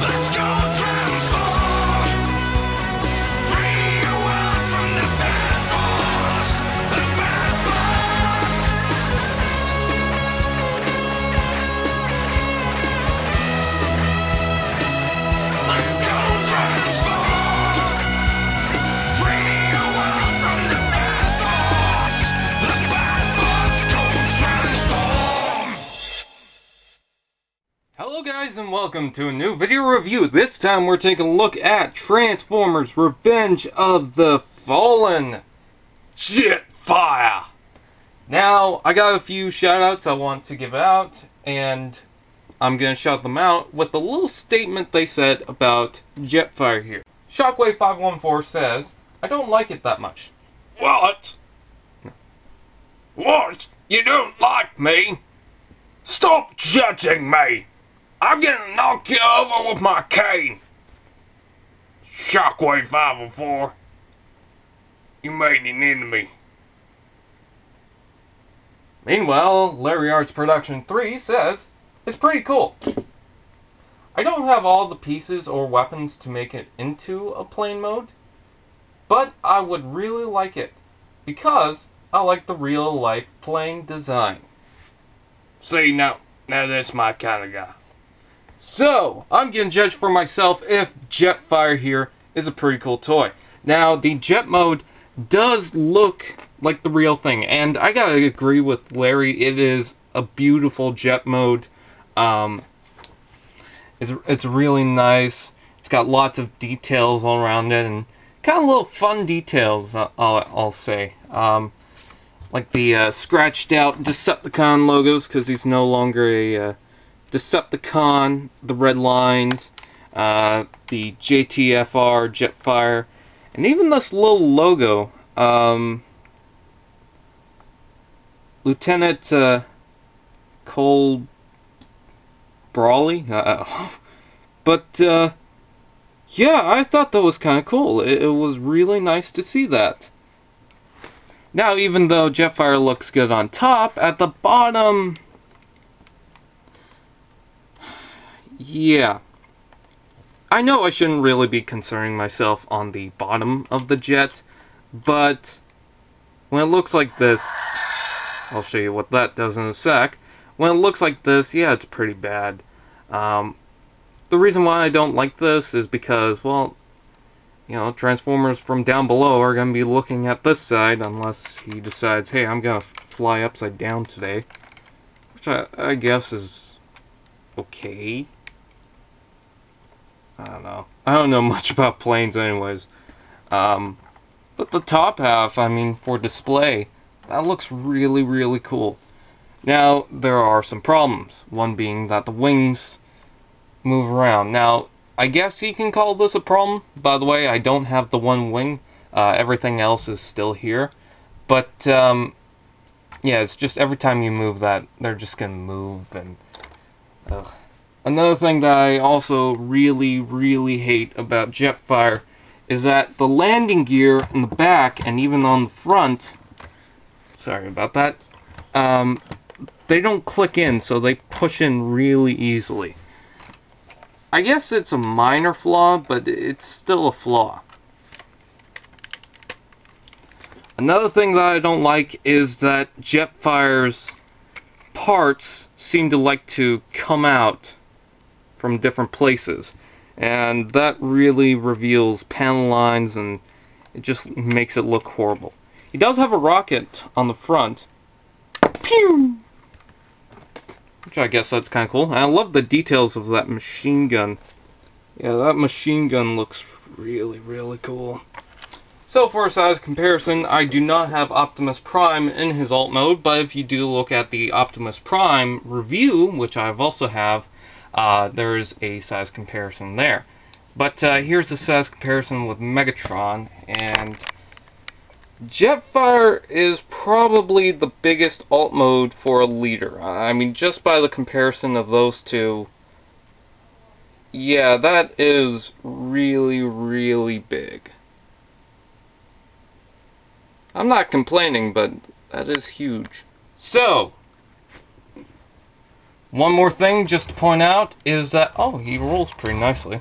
Let's go transform. Free your world from the bad boys. The bad boys. Let's go transform. Free your world from the bad boys. The bad boys go transform. Hello guys and welcome to a new video review. This time we're taking a look at Transformers Revenge of the Fallen Jetfire. Now, I got a few shoutouts I want to give out, and I'm going to shout them out with a little statement they said about Jetfire here. Shockwave514 says, I don't like it that much. What? What? You don't like me? Stop judging me! I'm gonna knock you over with my cane! Shockwave 504. You made an enemy. Meanwhile, Larry Arts Production 3 says, it's pretty cool. I don't have all the pieces or weapons to make it into a plane mode, but I would really like it, because I like the real life plane design. See, now that's my kind of guy. So, I'm going to judge for myself if Jetfire here is a pretty cool toy. Now, the jet mode does look like the real thing, and I gotta agree with Larry, it is a beautiful jet mode. It's really nice. It's got lots of details all around it, and kind of little fun details, I'll say. Like the scratched out Decepticon logos, because he's no longer a Decepticon, the red lines, the JTFR, Jetfire, and even this little logo, Lieutenant Cole Brawley? But, yeah, I thought that was kind of cool. It was really nice to see that. Now, even though Jetfire looks good on top, at the bottom, yeah. I know I shouldn't really be concerning myself on the bottom of the jet, but when it looks like this, I'll show you what that does in a sec. When it looks like this, yeah, it's pretty bad. The reason why I don't like this is because, well, you know, Transformers from down below are going to be looking at this side unless he decides, hey, I'm going to fly upside down today. Which I guess is okay. I don't know. I don't know much about planes anyways. But the top half, I mean, for display, that looks really, really cool. Now, there are some problems. One being that the wings move around. Now, I guess you can call this a problem. By the way, I don't have the one wing. Everything else is still here. But, yeah, it's just every time you move that, they're just going to move. And another thing that I also really, really hate about Jetfire is that the landing gear in the back and even on the front, sorry about that, they don't click in, so they push in really easily. I guess it's a minor flaw, but it's still a flaw. Another thing that I don't like is that Jetfire's parts seem to like to come out from different places. And that really reveals panel lines, and it just makes it look horrible. He does have a rocket on the front. Pew! Which I guess that's kind of cool. And I love the details of that machine gun. Yeah, that machine gun looks really, really cool. So for a size comparison, I do not have Optimus Prime in his alt mode, but if you do look at the Optimus Prime review, which I also have, there is a size comparison there. But here's a size comparison with Megatron, and Jetfire is probably the biggest alt mode for a leader. I mean, just by the comparison of those two, yeah, that is really, really big. I'm not complaining, but that is huge. So, One more thing just to point out is that, oh, he rolls pretty nicely.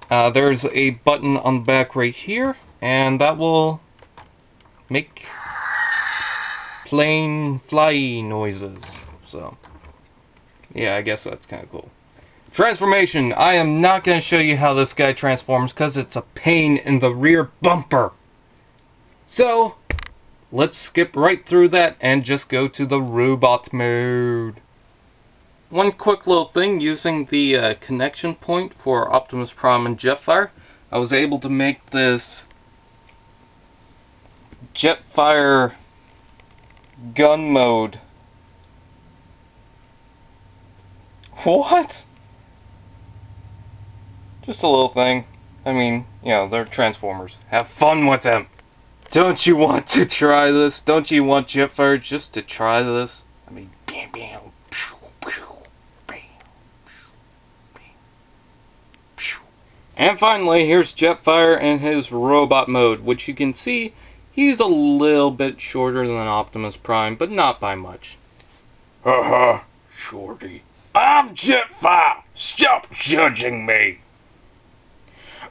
There's a button on the back right here, and that will make plane fly noises. So, yeah, I guess that's kind of cool. Transformation. I am not going to show you how this guy transforms because it's a pain in the rear bumper. So, let's skip right through that and just go to the robot mode. One quick little thing, using the connection point for Optimus Prime and Jetfire, I was able to make this Jetfire gun mode. What? Just a little thing. I mean, you know, they're Transformers. Have fun with them! Don't you want to try this? Don't you want Jetfire just to try this? I mean, bam, bam, pew, pew, bam, pew, bam, pew. And finally, here's Jetfire in his robot mode, which you can see he's a little bit shorter than Optimus Prime, but not by much. Haha, shorty. I'm Jetfire! Stop judging me!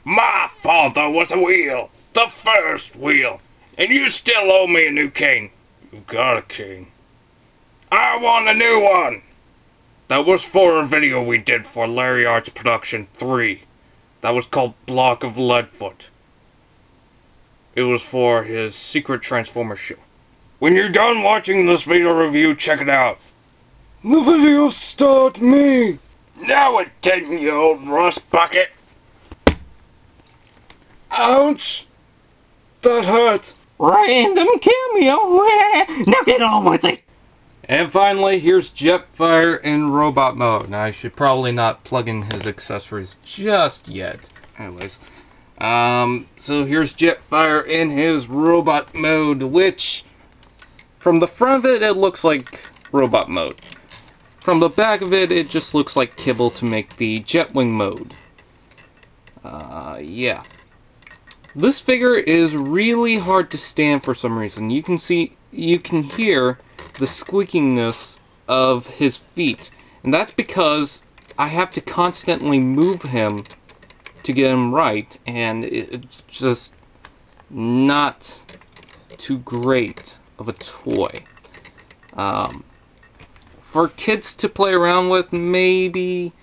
My father was a wheel, the first wheel, and you still owe me a new cane. You've got a cane. I want a new one! That was for a video we did for Larry Art's Production 3. That was called Block of Leadfoot. It was for his Secret Transformer show. When you're done watching this video review, check it out. The video start me! Now it didn't, you old rust bucket! Ouch! That hurt! Random cameo! Now get on with it! And finally, here's Jetfire in robot mode. Now, I should probably not plug in his accessories just yet. Anyways, so here's Jetfire in his robot mode, which, from the front of it, it looks like robot mode. From the back of it, it just looks like kibble to make the Jetwing mode. Yeah. This figure is really hard to stand for some reason. You can hear the squeakiness of his feet. And that's because I have to constantly move him to get him right. And it's just not too great of a toy. For kids to play around with, maybe.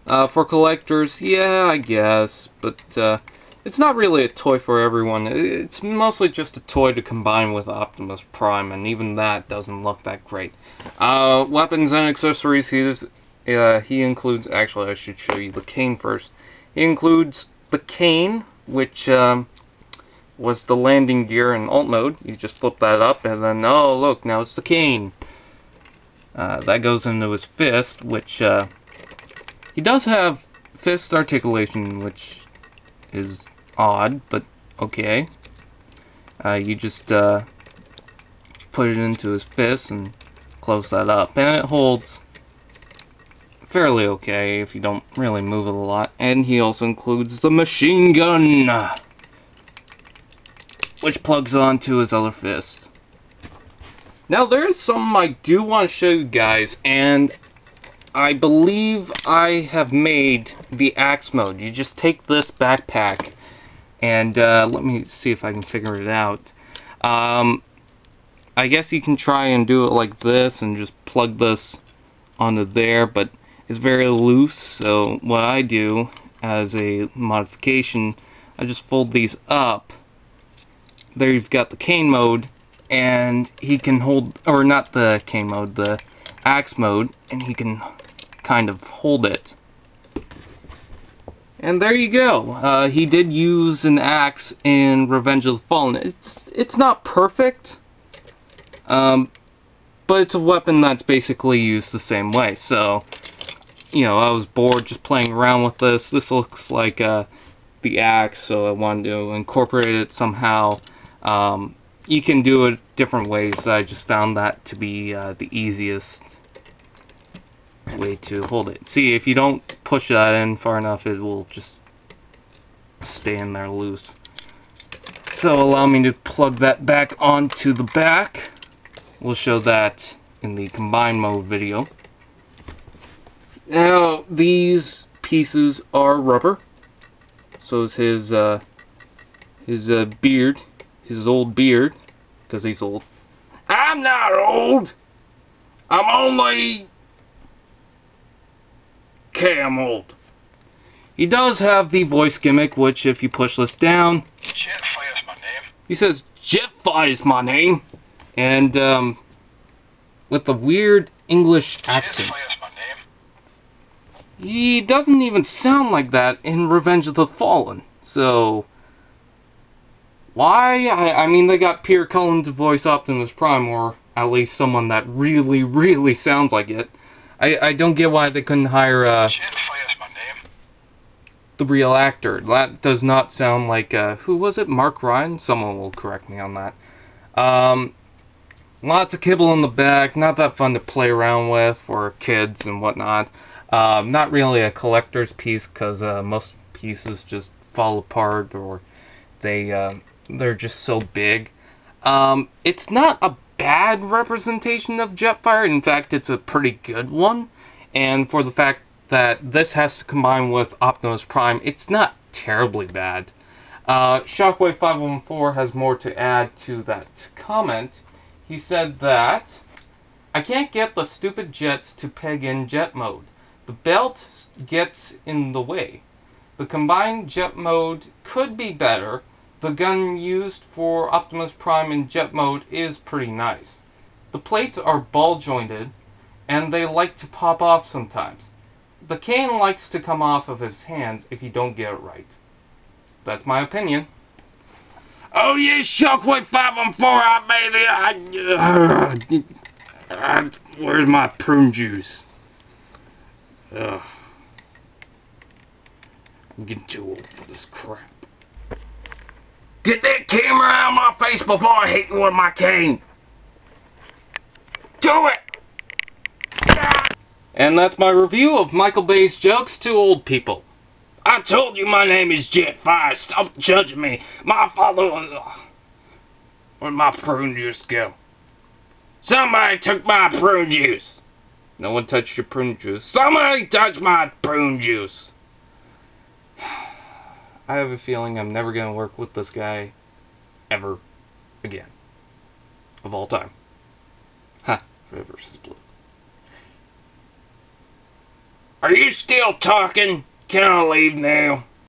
For collectors, yeah, I guess. But, it's not really a toy for everyone. It's mostly just a toy to combine with Optimus Prime, and even that doesn't look that great. Weapons and accessories, he includes... Actually, I should show you the cane first. He includes the cane, which was the landing gear in alt mode. You just flip that up, and then, oh, look, now it's the cane. That goes into his fist, which... he does have fist articulation, which is odd, but okay. You just put it into his fist and close that up, and it holds fairly okay if you don't really move it a lot. And he also includes the machine gun, which plugs onto his other fist. Now there is something I do want to show you guys, and I believe I have made the axe mode. You just take this backpack, and let me see if I can figure it out. I guess you can try and do it like this and just plug this onto there, but it's very loose, so what I do as a modification, I just fold these up. There you've got the cane mode, and he can hold, or not the cane mode, the axe mode, and he can kind of hold it. And there you go. He did use an axe in Revenge of the Fallen. It's not perfect, but it's a weapon that's basically used the same way. So, you know, I was bored just playing around with this. This looks like the axe, so I wanted to incorporate it somehow. You can do it different ways. I just found that to be the easiest way to hold it. See, if you don't push that in far enough, it will just stay in there loose. So allow me to plug that back onto the back. We'll show that in the combined mode video. Now, these pieces are rubber. So is his beard, his old beard, because he's old. I'm not old. I'm only I'm old. He does have the voice gimmick, which if you push this down, Jetfire's my name. he says, Jetfire's my name. And, with a weird English accent. Jetfire's my name. He doesn't even sound like that in Revenge of the Fallen. So, why? I mean, they got Pierre Cullen to voice Optimus Prime, or at least someone that really, really sounds like it. I don't get why they couldn't hire, Jetfire's my name. the real actor. That does not sound like, who was it? Mark Ryan? Someone will correct me on that. Lots of kibble in the back, not that fun to play around with for kids and whatnot. Not really a collector's piece, because most pieces just fall apart, or they're just so big. It's not a bad representation of Jetfire. In fact, it's a pretty good one. And for the fact that this has to combine with Optimus Prime, it's not terribly bad. Shockwave 514 has more to add to that comment. He said that, I can't get the stupid jets to peg in jet mode. The belt gets in the way. The combined jet mode could be better. The gun used for Optimus Prime in jet mode is pretty nice. The plates are ball jointed, and they like to pop off sometimes. The cane likes to come off of his hands if you don't get it right. That's my opinion. Oh yeah, Shockwave 514, I made it. Where's my prune juice? I'm getting too old for this crap. Get that camera out of my face before I hit you with my cane. Do it! And that's my review of Michael Bay's jokes to old people. I told you my name is Jetfire. Stop judging me. My father was... Where'd my prune juice go? Somebody took my prune juice. No one touched your prune juice. Somebody touched my prune juice. I have a feeling I'm never going to work with this guy ever again. Of all time. Ha. Red versus Blue. Are you still talking? Can I leave now?